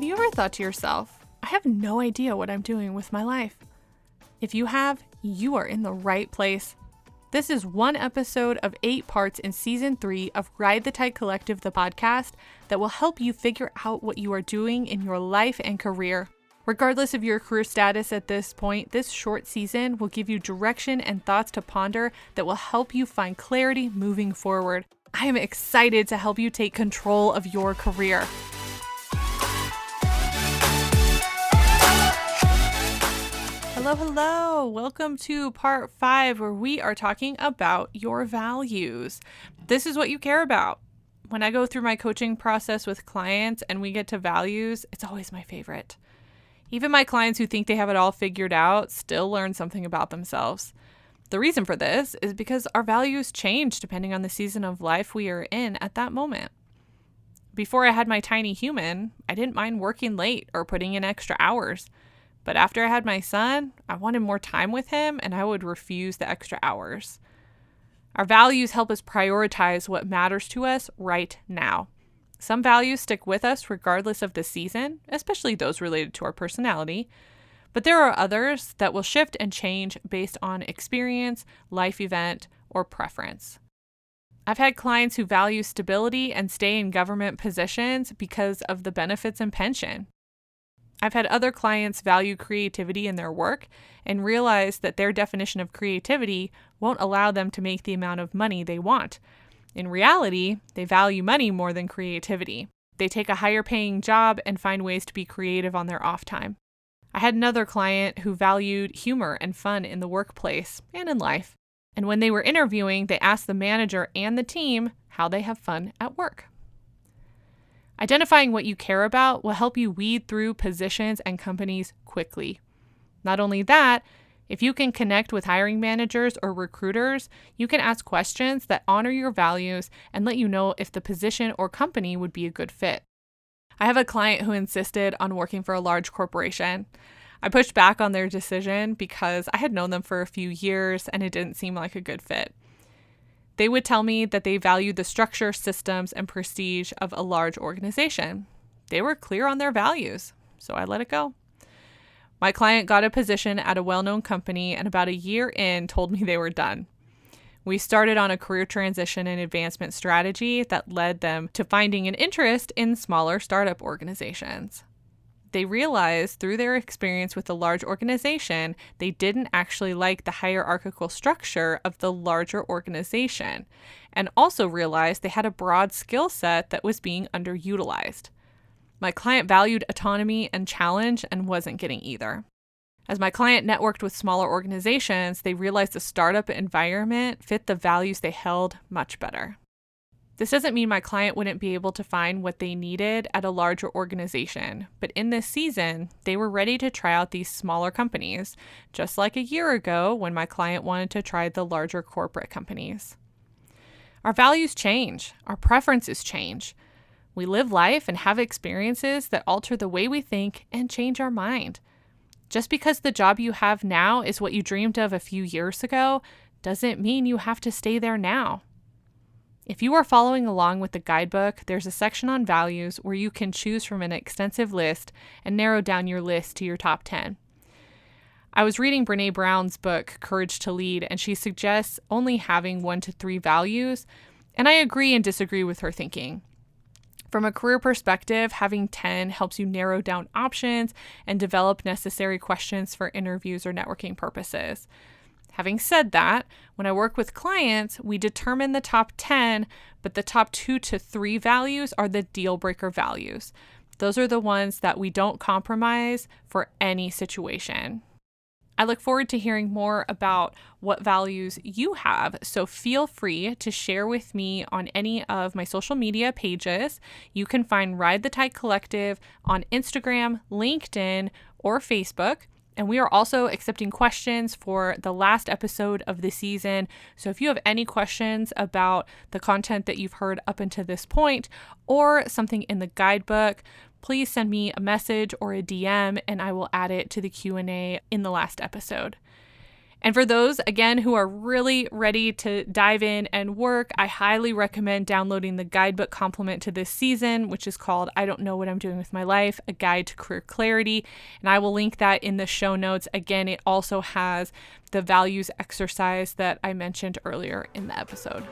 you ever thought to yourself, I have no idea what I'm doing with my life? If you have, you are in the right place. This is one episode of 8 parts in Season 3 of Ride the Tide Collective, the podcast, that will help you figure out what you are doing in your life and career. Regardless of your career status at this point, this short season will give you direction and thoughts to ponder that will help you find clarity moving forward. I am excited to help you take control of your career. Hello. Welcome to part 5, where we are talking about your values. This is what you care about. When I go through my coaching process with clients and we get to values, it's always my favorite. Even my clients who think they have it all figured out still learn something about themselves. The reason for this is because our values change depending on the season of life we are in at that moment. Before I had my tiny human, I didn't mind working late or putting in extra hours. But after I had my son, I wanted more time with him and I would refuse the extra hours. Our values help us prioritize what matters to us right now. Some values stick with us regardless of the season, especially those related to our personality. But there are others that will shift and change based on experience, life event, or preference. I've had clients who value stability and stay in government positions because of the benefits and pension. I've had other clients value creativity in their work and realize that their definition of creativity won't allow them to make the amount of money they want. In reality, they value money more than creativity. They take a higher paying job and find ways to be creative on their off time. I had another client who valued humor and fun in the workplace and in life. And when they were interviewing, they asked the manager and the team how they have fun at work. Identifying what you care about will help you weed through positions and companies quickly. Not only that, if you can connect with hiring managers or recruiters, you can ask questions that honor your values and let you know if the position or company would be a good fit. I have a client who insisted on working for a large corporation. I pushed back on their decision because I had known them for a few years and it didn't seem like a good fit. They would tell me that they valued the structure, systems, and prestige of a large organization. They were clear on their values, so I let it go. My client got a position at a well-known company and about a year in told me they were done. We started on a career transition and advancement strategy that led them to finding an interest in smaller startup organizations. They realized through their experience with a large organization, they didn't actually like the hierarchical structure of the larger organization, and also realized they had a broad skill set that was being underutilized. My client valued autonomy and challenge and wasn't getting either. As my client networked with smaller organizations, they realized the startup environment fit the values they held much better. This doesn't mean my client wouldn't be able to find what they needed at a larger organization, but in this season, they were ready to try out these smaller companies, just like a year ago when my client wanted to try the larger corporate companies. Our values change, our preferences change. We live life and have experiences that alter the way we think and change our mind. Just because the job you have now is what you dreamed of a few years ago, doesn't mean you have to stay there now. If you are following along with the guidebook, there's a section on values where you can choose from an extensive list and narrow down your list to your top 10. I was reading Brené Brown's book, Courage to Lead, and she suggests only having 1 to 3 values, and I agree and disagree with her thinking. From a career perspective, having 10 helps you narrow down options and develop necessary questions for interviews or networking purposes. Having said that, when I work with clients, we determine the top 10, but the top 2 to 3 values are the deal breaker values. Those are the ones that we don't compromise for any situation. I look forward to hearing more about what values you have, so feel free to share with me on any of my social media pages. You can find Ride the Tide Collective on Instagram, LinkedIn, or Facebook. And we are also accepting questions for the last episode of the season. So if you have any questions about the content that you've heard up until this point or something in the guidebook, please send me a message or a DM and I will add it to the Q&A in the last episode. And for those, again, who are really ready to dive in and work, I highly recommend downloading the guidebook complement to this season, which is called I Don't Know What I'm Doing with My Life, A Guide to Career Clarity. And I will link that in the show notes. Again, it also has the values exercise that I mentioned earlier in the episode.